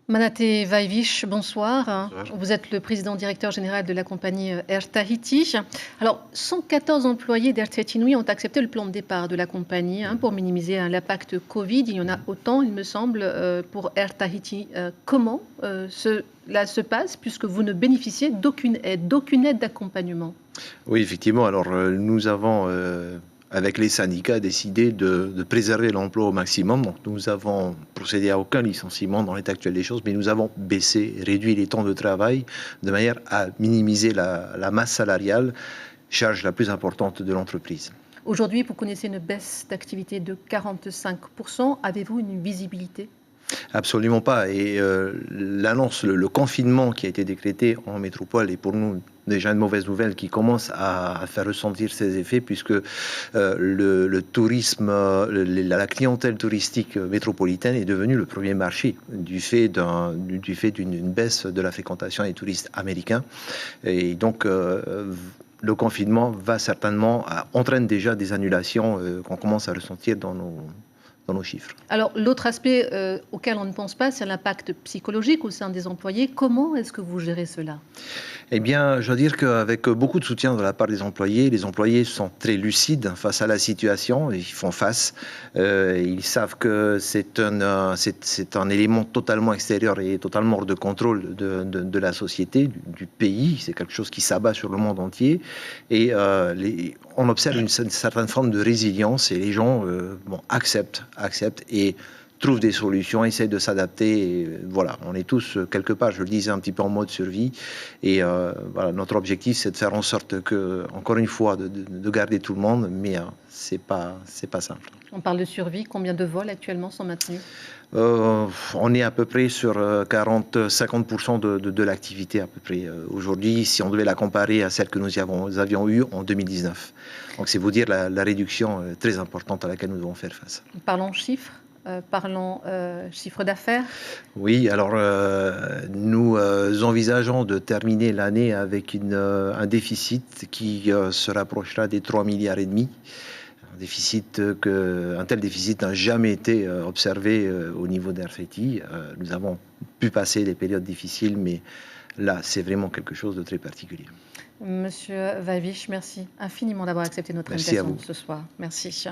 Manaté Vaivich, bonsoir. Bonsoir. Vous êtes le président directeur général de la compagnie Air Tahiti. Alors, 114 employés d'Air Tahiti Nui ont accepté le plan de départ de la compagnie pour minimiser l'impact Covid. Il y en a autant, il me semble, pour Air Tahiti. Comment cela se passe puisque vous ne bénéficiez d'aucune aide d'accompagnement? Oui, effectivement. Alors, nous avons, avec les syndicats, décidé de préserver l'emploi au maximum. Donc, nous avons procédé à aucun licenciement dans l'état actuel des choses, mais nous avons réduit les temps de travail de manière à minimiser la masse salariale, charge la plus importante de l'entreprise. Aujourd'hui, vous connaissez une baisse d'activité de 45%. Avez-vous une visibilité? Absolument pas. Et l'annonce, le confinement qui a été décrété en métropole est pour nous déjà une mauvaise nouvelle qui commence à faire ressentir ses effets, puisque le tourisme, la clientèle touristique métropolitaine est devenue le premier marché du fait d'une baisse de la fréquentation des touristes américains. Et donc, le confinement va certainement entraîne déjà des annulations qu'on commence à ressentir dans nos chiffres. Alors, l'autre aspect auquel on ne pense pas, c'est l'impact psychologique au sein des employés. Comment est-ce que vous gérez cela? Eh bien, je dois dire qu'avec beaucoup de soutien de la part des employés, les employés sont très lucides face à la situation, ils font face, ils savent que c'est un élément totalement extérieur et totalement hors de contrôle de la société, du pays, c'est quelque chose qui s'abat sur le monde entier, et on observe une certaine forme de résilience, et les gens acceptent et trouvent des solutions, essayent de s'adapter. Voilà, on est tous quelque part, je le disais, un petit peu en mode survie. Et voilà, notre objectif, c'est de faire en sorte que, encore une fois, de garder tout le monde, mais c'est pas simple. On parle de survie. Combien de vols actuellement sont maintenus? On est à peu près sur 40-50% de l'activité à peu près aujourd'hui, si on devait la comparer à celle que nous avions eue en 2019. Donc c'est vous dire la réduction très importante à laquelle nous devons faire face. Parlons chiffres. Parlons chiffre d'affaires. Oui, alors nous envisageons de terminer l'année avec un déficit qui se rapprochera des 3,5 milliards. Un tel déficit n'a jamais été observé au niveau d'Air Tahiti. Nous avons pu passer des périodes difficiles, mais là, c'est vraiment quelque chose de très particulier. Monsieur Vaivich, merci infiniment d'avoir accepté notre invitation ce soir. Merci.